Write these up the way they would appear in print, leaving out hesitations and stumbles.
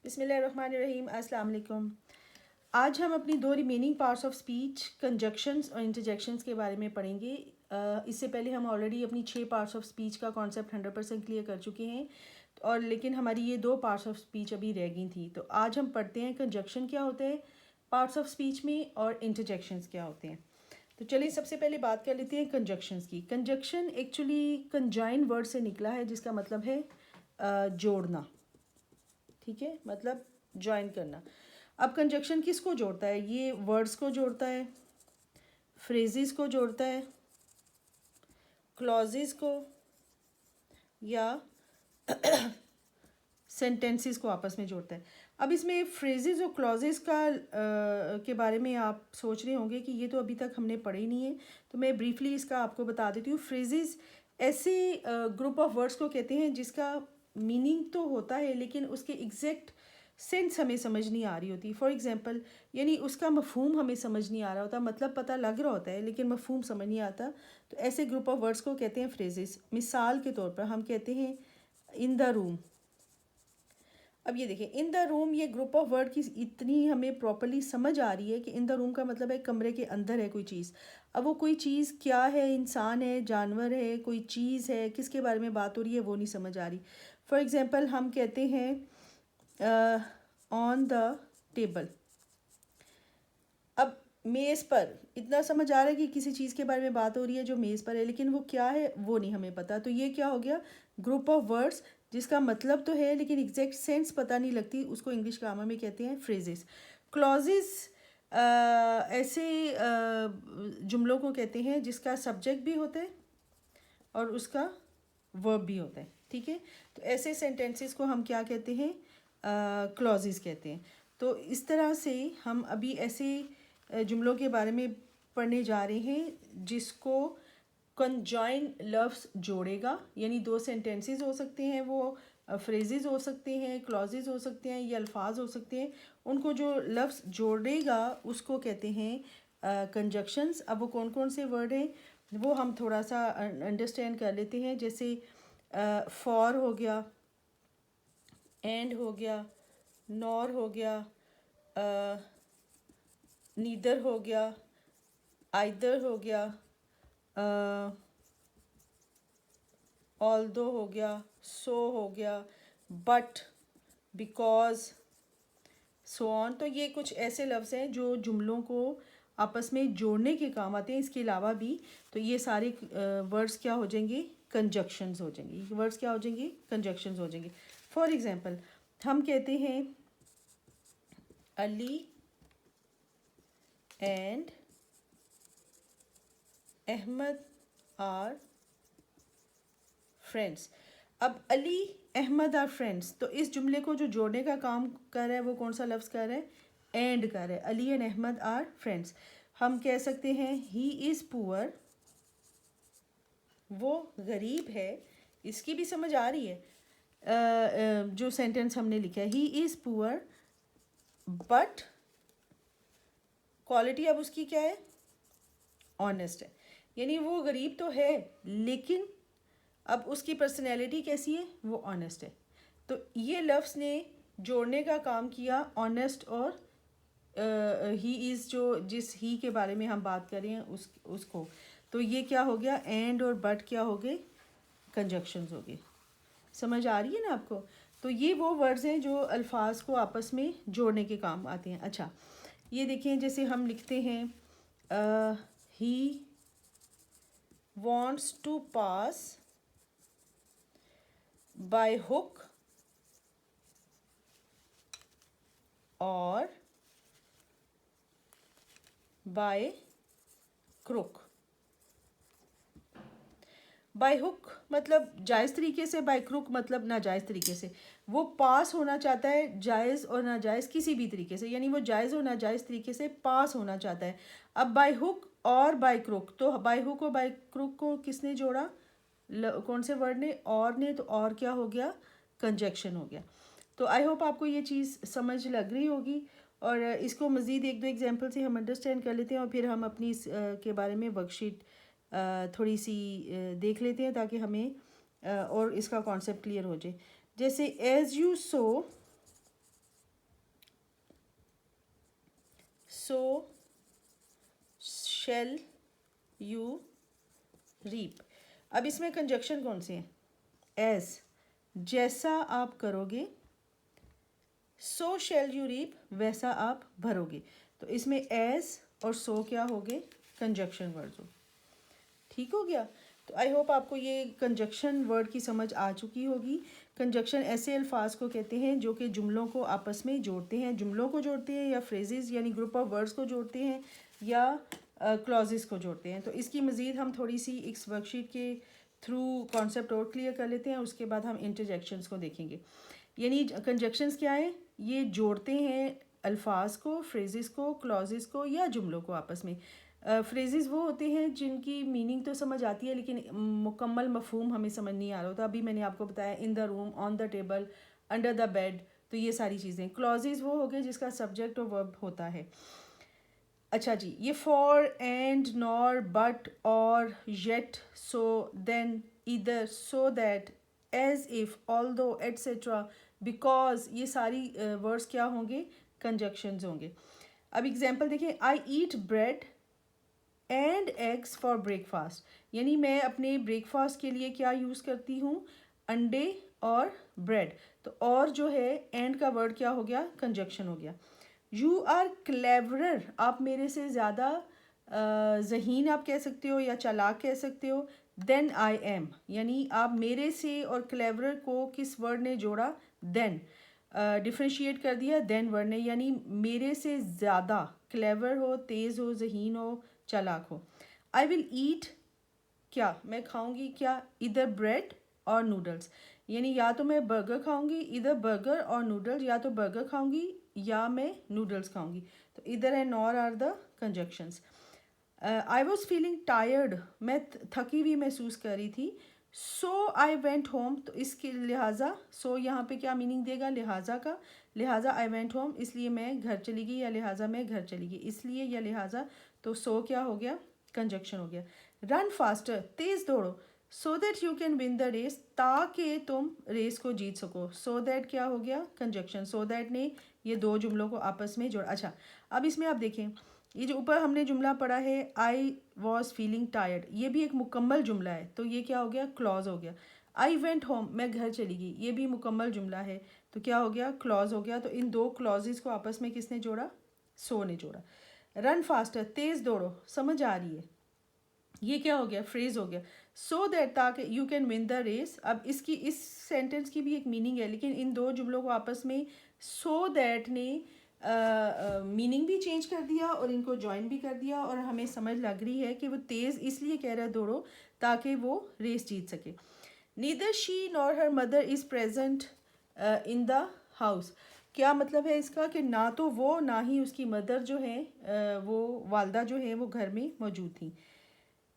बिस्मिल्लाहिर्रहमानिर्रहीम, अस्सलाम वालेकुम। आज हम अपनी दो remaining parts of speech conjunctions और इंटरजेक्शंस के बारे में पढ़ेंगे। इससे पहले हम ऑलरेडी अपनी 6 पार्ट्स ऑफ स्पीच का कॉन्सेप्ट 100% क्लियर कर चुके हैं और लेकिन हमारी ये दो पार्ट्स ऑफ स्पीच अभी रह गई थी। तो आज हम पढ़ते हैं कंजक्शन क्या होते हैं पार्ट्स ऑफ स्पीच में और इंटरजेक्शंस क्या होते हैं। तो चलिए सबसे पहले बात कर लेते हैं कंजक्शंस की। कंजक्शन एक्चुअली कंजाइन वर्ड से निकला है जिसका मतलब है जोड़ना। ठीक है, मतलब ज्वाइन करना। अब कंजक्शन किसको जोड़ता है? ये वर्ड्स को जोड़ता है, फ्रेजेस को जोड़ता है, क्लॉजेस को या सेंटेंसेस को आपस में जोड़ता है। अब इसमें फ्रेजेस और क्लॉजेस का के बारे में आप सोच रहे होंगे कि ये तो अभी तक हमने पढ़े ही नहीं है, तो मैं ब्रीफली इसका आपको बता देती हूँ। फ्रेजेस ऐसे ग्रुप ऑफ वर्ड्स को कहते हैं जिसका मीनिंग तो होता है लेकिन उसके एग्जैक्ट सेंस हमें समझ नहीं आ रही होती। फॉर एग्जांपल, यानी उसका मफहूम हमें समझ नहीं आ रहा होता, मतलब पता लग रहा होता है लेकिन मफहूम समझ नहीं आता। तो ऐसे ग्रुप ऑफ वर्ड्स को कहते हैं फ्रेजेस। मिसाल के तौर पर हम कहते हैं इन द रूम। अब ये देखिए, इन द रूम ये ग्रुप ऑफ वर्ड की इतनी हमें प्रॉपरली समझ आ रही है कि इन द रूम का मतलब है कमरे के अंदर है कोई चीज़। अब वो कोई चीज़ क्या है, इंसान है, जानवर है, कोई चीज़ है, किसके बारे में बात हो रही है वो नहीं समझ आ रही। फॉर एग्जांपल हम कहते हैं ऑन द टेबल। अब मेज़ पर इतना समझ आ रहा है कि किसी चीज़ के बारे में बात हो रही है जो मेज़ पर है, लेकिन वो क्या है वो नहीं हमें पता। तो ये क्या हो गया? ग्रुप ऑफ वर्ड्स जिसका मतलब तो है लेकिन एग्जैक्ट सेंस पता नहीं लगती, उसको इंग्लिश ग्रामर में कहते हैं फ्रेजेस। क्लॉजेस ऐसे जुमलों को कहते हैं जिसका सब्जेक्ट भी होता है और उसका वर्ब भी होता है। ठीक है, तो ऐसे सेंटेंसेस को हम क्या कहते हैं? क्लॉजेस कहते हैं। तो इस तरह से हम अभी ऐसे जुमलों के बारे में पढ़ने जा रहे हैं जिसको कंजॉइन लफ्ज़ जोड़ेगा। यानी दो सेंटेंसेस हो सकते हैं, वो फ्रेजेस हो सकते हैं, क्लॉजेस हो सकते हैं, ये अल्फाज हो सकते हैं। उनको जो लफ्ज़ जोड़ेगा उसको कहते हैं कंजक्शंस। अब वो कौन कौन से वर्ड हैं वो हम थोड़ा सा अंडरस्टैंड कर लेते हैं। जैसे फॉर हो गया, एंड हो गया, नॉर हो गया, नीदर हो गया, आइदर हो गया, ऑल्दो हो गया, सो हो गया, बट, बिकॉज, सो ऑन। तो ये कुछ ऐसे लफ्ज़ हैं जो जुमलों को आपस में जोड़ने के काम आते हैं। इसके अलावा भी तो ये सारे वर्ड्स क्या हो जाएंगे? कंजक्शंस हो जाएंगे। वर्ड्स क्या हो जाएंगे? कंजक्शंस हो जाएंगे। फॉर एग्जांपल हम कहते हैं Ali and Ahmed are friends. अब अली अहमद आर फ्रेंड्स, तो इस जुमले को जो जोड़ने का काम कर रहा है वो कौन सा लफ्ज़ कर रहा है? एंड कर रहा है। Ali and Ahmed are friends. हम कह सकते हैं ही इज़ पुअर, वो गरीब है। इसकी भी समझ आ रही है जो सेंटेंस हमने लिखा है, he is poor but quality अब उसकी क्या है? ऑनेस्ट है। यानी वो गरीब तो है लेकिन अब उसकी पर्सनैलिटी कैसी है? वो ऑनेस्ट है। तो ये लफ्ज़ ने जोड़ने का काम किया ऑनेस्ट और ही इज़, जो जिस ही के बारे में हम बात कर रहे हैं उसको। तो ये क्या हो गया? एंड और बट क्या हो गए? कंजक्शंस हो गए। समझ आ रही है ना आपको? तो ये वो वर्ड्स हैं जो अल्फाज को आपस में जोड़ने के काम आते हैं। अच्छा, ये देखें, जैसे हम लिखते हैं he wants to pass by hook और बाय क्रुक। बाय हुक मतलब जायज़ तरीके से, बाय क्रुक मतलब नाजायज़ तरीके से। वो पास होना चाहता है जायज़ और नाजायज़ किसी भी तरीके से, यानी वो जायज़ और नाजायज़ तरीके से पास होना चाहता है। अब बाय हुक और बाय क्रुक, तो बाय हुक और बाय क्रुक को किसने जोड़ा? कौन से वर्ड ने? और ने। तो और क्या हो गया? कंजक्शन हो गया। तो आई होप आपको ये चीज़ समझ लग रही होगी और इसको मज़ीद एक दो एग्जांपल से हम अंडरस्टैंड कर लेते हैं और फिर हम अपनी इस के बारे में वर्कशीट थोड़ी सी देख लेते हैं ताकि हमें और इसका कॉन्सेप्ट क्लियर हो जाए। जैसे as you sow so shall you reap. अब इसमें कंजक्शन कौन से हैं? एज, जैसा आप करोगे, सो शेल यू रीप, वैसा आप भरोगे। तो इसमें एज और सो क्या हो गए? कंजक्शन वर्ड्स हो। ठीक हो गया। तो आई होप आपको ये कंजक्शन वर्ड की समझ आ चुकी होगी। कंजक्शन ऐसे अल्फाज को कहते हैं जो कि जुमलों को आपस में जोड़ते हैं, जुमलों को जोड़ते हैं, या फ्रेजेस यानी ग्रुप ऑफ वर्ड्स को जोड़ते हैं, या क्लॉजेस को जोड़ते हैं। तो इसकी मज़ीद हम थोड़ी सी इस वर्कशीट के थ्रू कॉन्सेप्ट और क्लियर कर लेते हैं, उसके बाद हम इंटरजेक्शंस को देखेंगे। यानी कंजक्शंस क्या है? ये जोड़ते हैं अल्फाज को, फ्रेजेस को, क्लॉजेस को या जुमलों को आपस में। फ्रेजेस वो होते हैं जिनकी मीनिंग तो समझ आती है लेकिन मुकम्मल मफहूम हमें समझ नहीं आ रहा होता। अभी मैंने आपको बताया in the room, on the table, under the bed, तो ये सारी चीज़ें। क्लॉजेस वो हो गए जिसका सब्जेक्ट और वर्ब होता है। अच्छा जी, ये for, and, nor, but, or, yet, so, then, either, so that, as if, although, etcetera, because, ये सारी वर्ड्स क्या होंगे? कंजक्शंस होंगे। अब एग्जांपल देखें, I eat bread and eggs for breakfast, यानी मैं अपने ब्रेकफास्ट के लिए क्या यूज़ करती हूँ? अंडे और ब्रेड। तो और जो है एंड का वर्ड क्या हो गया? कंजक्शन हो गया। यू आर क्लेवरर, आप मेरे से ज़्यादा ज़हीन आप कह सकते हो या चालाक कह सकते हो। देन आई एम, यानी आप मेरे से और क्लेवरर को किस वर्ड ने जोड़ा? देन। डिफ्रेंशिएट कर दिया देन वर्ड ने, यानी मेरे से ज़्यादा, क्लेवर हो, तेज़ हो, ज़हीन हो, चालाक हो। आई विल ईट, क्या मैं खाऊंगी? क्या? इधर ब्रेड और नूडल्स, यानी या तो मैं बर्गर खाऊंगी, इधर बर्गर और नूडल्स, या तो बर्गर खाऊंगी या मैं नूडल्स खाऊंगी। तो इधर है nor are the conjunctions. I was feeling tired, मैं थकी हुई महसूस कर रही थी। सो आई वेंट होम, तो इसके लिहाजा सो यहाँ पे क्या मीनिंग देगा? लिहाजा का। लिहाजा आई वेंट होम, इसलिए मैं घर चली गई, या लिहाजा मैं घर चली गई, इसलिए या लिहाजा। तो सो क्या हो गया? कंजक्शन हो गया। रन फास्टर, तेज दौड़ो, so that you can win the race, ताकि तुम रेस को जीत सको। सो दैट क्या हो गया? कंजक्शन। सो दैट ने ये दो जुमलों को आपस में जोड़ा। अच्छा, अब इसमें आप देखें, ये जो ऊपर हमने जुमला पढ़ा है आई वॉज फीलिंग टायर्ड, ये भी एक मुकम्मल जुमला है, तो ये क्या हो गया? क्लॉज हो गया। आई वेंट होम, मैं घर चली गई, ये भी मुकम्मल जुमला है, तो क्या हो गया? क्लॉज हो गया। तो इन दो क्लॉजेस को आपस में किसने जोड़ा? सो ने जोड़ा। रन फास्टर, तेज दौड़ो, समझ आ रही है, ये क्या हो गया? फ्रेज हो गया। सो दैट, ताकि you can win the race. अब इसकी इस सेंटेंस की भी एक मीनिंग है, लेकिन इन दो जुमलों को आपस में सो दैट ने मीनिंग भी चेंज कर दिया और इनको ज्वाइन भी कर दिया, और हमें समझ लग रही है कि वो तेज़ इसलिए कह रहा है दौड़ो ताकि वो रेस जीत सके। Neither she nor her mother is present in the house, क्या मतलब है इसका? कि ना तो वो ना ही उसकी मदर जो है वो वालदा जो है वो घर में मौजूद थी।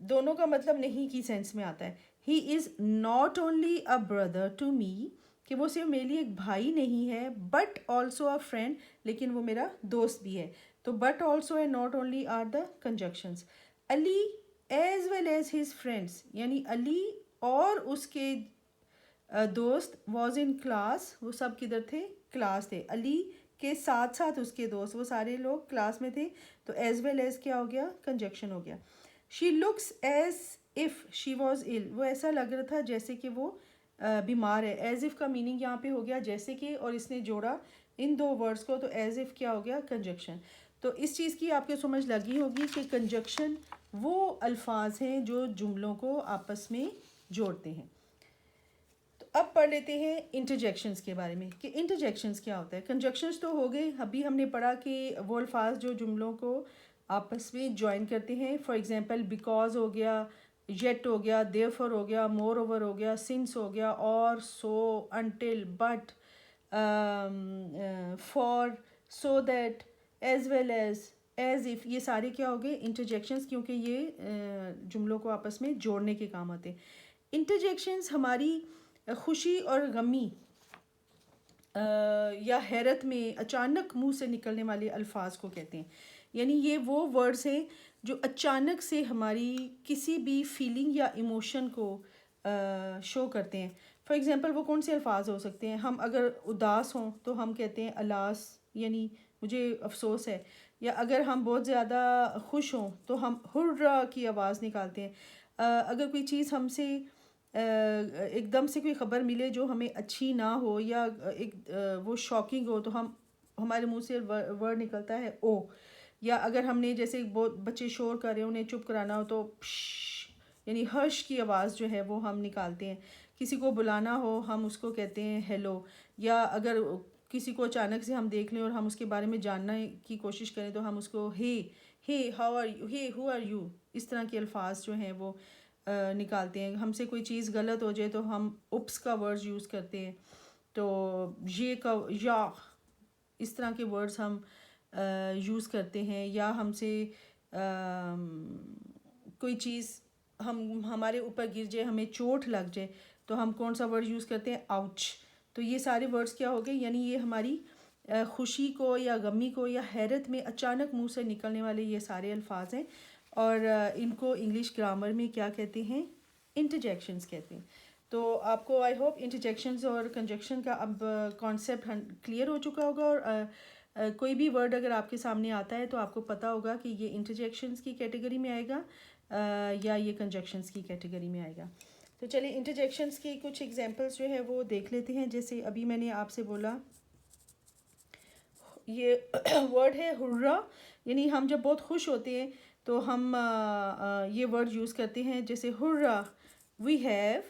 दोनों का मतलब नहीं की सेंस में आता है। He is not only a brother to me, कि वो सिर्फ मेरे लिए एक भाई नहीं है, बट ऑल्सो अ फ्रेंड, लेकिन वो मेरा दोस्त भी है। तो but also and not only are the conjunctions. Ali as well as his friends, यानी अली और उसके दोस्त वॉज इन क्लास, वो सब किधर थे? क्लास थे। अली के साथ साथ उसके दोस्त, वो सारे लोग क्लास में थे। तो एज वेल एज क्या हो गया? कंजक्शन हो गया। She looks as if she was ill, वो ऐसा लग रहा था जैसे कि वो बीमार है। एज इफ़ का मीनिंग यहाँ पे हो गया जैसे कि, और इसने जोड़ा इन दो वर्ड्स को, तो एज इफ़ क्या हो गया? कंजक्शन। तो इस चीज़ की आपको समझ लगी होगी कि कंजक्शन वो अल्फाज हैं जो जुमलों को आपस में जोड़ते हैं। तो अब पढ़ लेते हैं इंटरजेक्शंस के बारे में कि इंटरजेक्शंस क्या होता है। कंजक्शंस तो हो गए, अभी हमने पढ़ा कि वो अल्फाज जो जुमलों को आपस में ज्वाइन करते हैं। फॉर एग्जांपल बिकॉज हो गया, येट हो गया, देयरफॉर हो गया, मोर ओवर हो गया, सिंस हो गया, और, so, until, but, for, so that, as well as if, ये सारे क्या हो गए? इंटरजेक्शंस, क्योंकि ये जुमलों को आपस में जोड़ने के काम आते हैं। इंटरजेक्शंस हमारी खुशी और गमी या हैरत में अचानक मुंह से निकलने वाले अल्फाज को कहते हैं। यानी ये वो वर्ड्स हैं जो अचानक से हमारी किसी भी फीलिंग या इमोशन को शो करते हैं। फॉर एग्ज़ाम्पल वो कौन से अल्फाज हो सकते हैं? हम अगर उदास हों तो हम कहते हैं अलास, यानी मुझे अफसोस है। या अगर हम बहुत ज़्यादा खुश हों तो हम हुर्रा की आवाज़ निकालते हैं। अगर कोई चीज़ हमसे एकदम से कोई ख़बर मिले जो हमें अच्छी ना हो, या वो शॉकिंग हो, तो हम हमारे मुंह से वर्ड निकलता है ओ। या अगर हमने जैसे बहुत बच्चे शोर कर रहे हो, उन्हें चुप कराना हो, तो यानी हर्ष की आवाज़ जो है वो हम निकालते हैं। किसी को बुलाना हो हम उसको कहते हैं हेलो। या अगर किसी को अचानक से हम देख लें और हम उसके बारे में जानने की कोशिश करें तो हम उसको hey how are you, hey who are you, इस तरह के अल्फाज जो हैं वो निकालते हैं। हमसे कोई चीज़ गलत हो जाए तो हम उप्स का वर्ड्स यूज़ करते हैं। तो ये का या इस तरह के वर्ड्स हम यूज़ करते हैं। या हमसे कोई चीज़ हम हमारे ऊपर गिर जाए, हमें चोट लग जाए, तो हम कौन सा वर्ड यूज़ करते हैं? आउच। तो ये सारे वर्ड्स क्या हो गए? यानी ये हमारी खुशी को या गमी को या हैरत में अचानक मुंह से निकलने वाले ये सारे अल्फाज हैं। और इनको इंग्लिश ग्रामर में क्या कहते हैं? इंटरजेक्शंस कहते हैं। तो आपको आई होप इंटरजेक्शंस और कंजक्शन का अब कॉन्सेप्ट क्लियर हो चुका होगा। और कोई भी वर्ड अगर आपके सामने आता है तो आपको पता होगा कि ये इंटरजेक्शंस की कैटेगरी में आएगा या ये कंजक्शंस की कैटेगरी में आएगा। तो चलिए इंटरजेक्शंस की कुछ एग्जांपल्स जो है वो देख लेते हैं। जैसे अभी मैंने आपसे बोला ये वर्ड है हुर्रा, यानी हम जब बहुत खुश होते हैं तो हम ये वर्ड यूज़ करते हैं। जैसे hurrah we have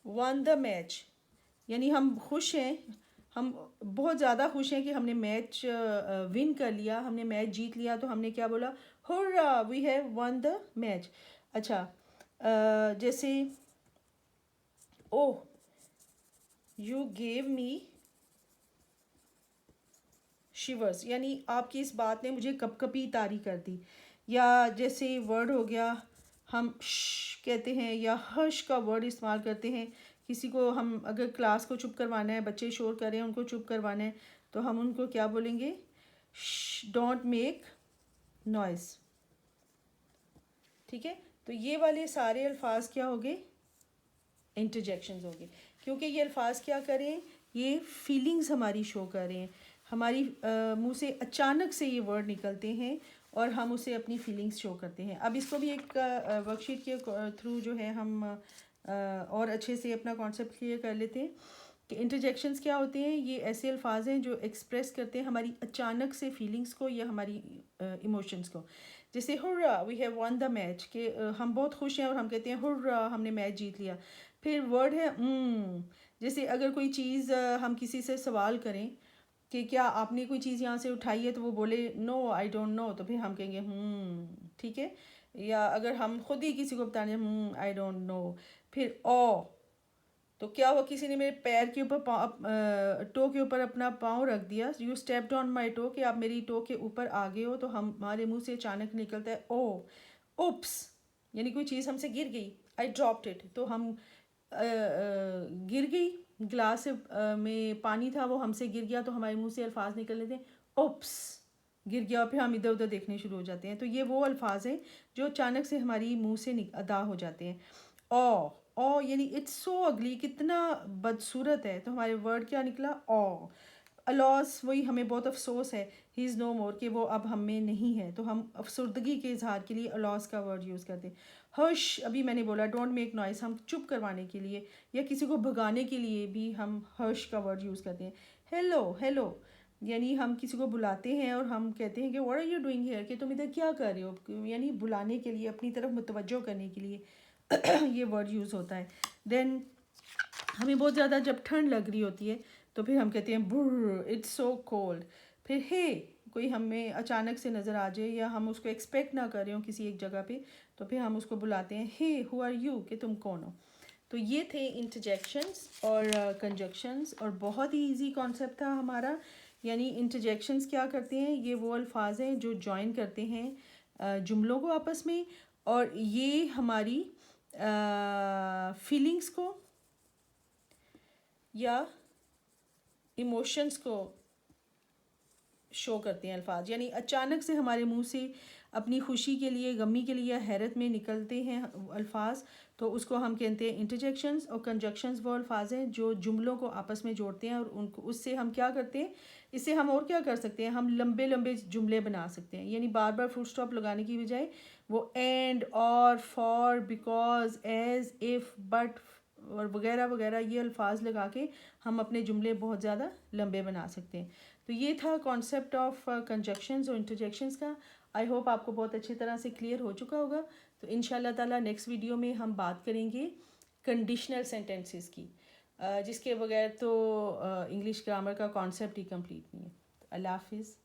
won the match, यानी हम खुश हैं, हम बहुत ज़्यादा खुश हैं कि हमने मैच विन कर लिया, हमने मैच जीत लिया। तो हमने क्या बोला? Hurrah we have won the match. अच्छा, जैसे ओह यू गेव मी शिवर्स, यानी आपकी इस बात ने मुझे कपकपी तारी कर दी। या जैसे वर्ड हो गया हम कहते हैं या हर्ष का वर्ड इस्तेमाल करते हैं। किसी को हम अगर क्लास को चुप करवाना है, बच्चे शोर कर रहे हैं उनको चुप करवाना है, तो हम उनको क्या बोलेंगे? Don't make noise. ठीक है, तो ये वाले सारे अल्फाज क्या हो गए? इंटरजेक्शंस हो गए। क्योंकि ये अल्फाज क्या करें? ये फीलिंग्स हमारी शो कर रहे हैं। हमारी मुंह से अचानक से ये वर्ड निकलते हैं और हम उसे अपनी फीलिंग्स शो करते हैं। अब इसको भी एक वर्कशीट के थ्रू जो है हम और अच्छे से अपना कॉन्सेप्ट क्लियर कर लेते हैं कि इंटरजेक्शंस क्या होते हैं। ये ऐसे अल्फाज हैं जो एक्सप्रेस करते हैं हमारी अचानक से फीलिंग्स को या हमारी इमोशंस को। जैसे hurrah we have won the match, कि हम बहुत खुश हैं और हम कहते हैं हुर्रा हमने मैच जीत लिया। फिर वर्ड है जैसे अगर कोई चीज़ हम किसी से सवाल करें कि क्या आपने कोई चीज़ यहाँ से उठाई है, तो वो बोले नो आई डोंट नो, तो फिर हम कहेंगे ठीक है। या अगर हम खुद ही किसी को बताने आई डोंट नो। फिर ओ, तो क्या हुआ? किसी ने मेरे पैर के ऊपर टो के ऊपर अपना पाँव रख दिया। You stepped on my toe, कि आप मेरी टो के ऊपर आ गए हो। तो हमारे मुंह से अचानक निकलता है ओ, उप्स, यानी कोई चीज़ हमसे गिर गई। आई ड्रॉप्ड इट, तो हम गिर गई। गिलास में पानी था, वो हमसे गिर गया, तो हमारे मुंह से अल्फाज निकल लेते हैं ओप्स, गिर गया। और फिर हम इधर उधर देखने शुरू हो जाते हैं। तो ये वो अल्फाज हैं जो अचानक से हमारी मुंह से अदा हो जाते हैं। ओ यानी इट्स सो अगली, कितना बदसूरत है। तो हमारे वर्ड क्या निकला? ओ। अलॉस, वही हमें बहुत अफसोस है, ही इज़ नो मोर, कि वो अब हम में नहीं है। तो हम अफसरदगी के इजहार के लिए अलॉस का वर्ड यूज़ करते हैं। हर्ष, अभी मैंने बोला डोंट मेक नॉइस, हम चुप करवाने के लिए या किसी को भगाने के लिए भी हम हर्ष का वर्ड यूज़ करते हैं। हेलो हेलो, यानी हम किसी को बुलाते हैं और हम कहते हैं कि what are you doing here, कि तुम इधर क्या कर रहे हो, यानी बुलाने के लिए, अपनी तरफ मुतवज्जो करने के लिए ये वर्ड यूज़ होता है। देन हमें बहुत ज़्यादा जब ठंड लग रही होती है तो फिर हम कहते हैं बुर्र, इट्स सो कोल्ड। फिर हे, कोई हमें अचानक से नज़र आ जाए या हम उसको एक्सपेक्ट ना कर रहे हो किसी एक जगह पे, तो फिर हम उसको बुलाते हैं हे हु आर यू, कि तुम कौन हो। तो ये थे इंटरजेक्शंस और कंजक्शंस, और बहुत ही इजी कॉन्सेप्ट था हमारा। यानी इंटरजेक्शंस क्या करते हैं? ये वो अल्फाज हैं जो जॉइन करते हैं जुमलों को आपस में, और ये हमारी फीलिंग्स को या इमोशंस को शो करते हैं अल्फाज, यानी अचानक से हमारे मुंह से अपनी खुशी के लिए, गमी के लिए, हैरत में निकलते हैं अल्फाज, तो उसको हम कहते हैं इंटरजेक्शंस। और कंजक्शंस वो अल्फाज हैं जो जुमलों को आपस में जोड़ते हैं, और उनको उससे हम क्या करते हैं, इससे हम और क्या कर सकते हैं, हम लंबे लंबे जुमले बना सकते हैं। यानी बार बार फुल स्टॉप लगाने की बजाय वो and, or, for, because, as, if, but और वगैरह वगैरह ये अल्फाज लगा के हम अपने जुमले बहुत ज़्यादा लंबे बना सकते हैं। तो ये था कॉन्सेप्ट ऑफ कंजक्शंस और इंटरजेक्शंस का। आई होप आपको बहुत अच्छी तरह से क्लियर हो चुका होगा। तो इंशाल्लाह ताला नेक्स्ट वीडियो में हम बात करेंगे कंडीशनल सेंटेंसेस की, जिसके बगैर तो इंग्लिश ग्रामर का कॉन्सेप्ट ही कंप्लीट नहीं है। अल्लाह हाफिज़।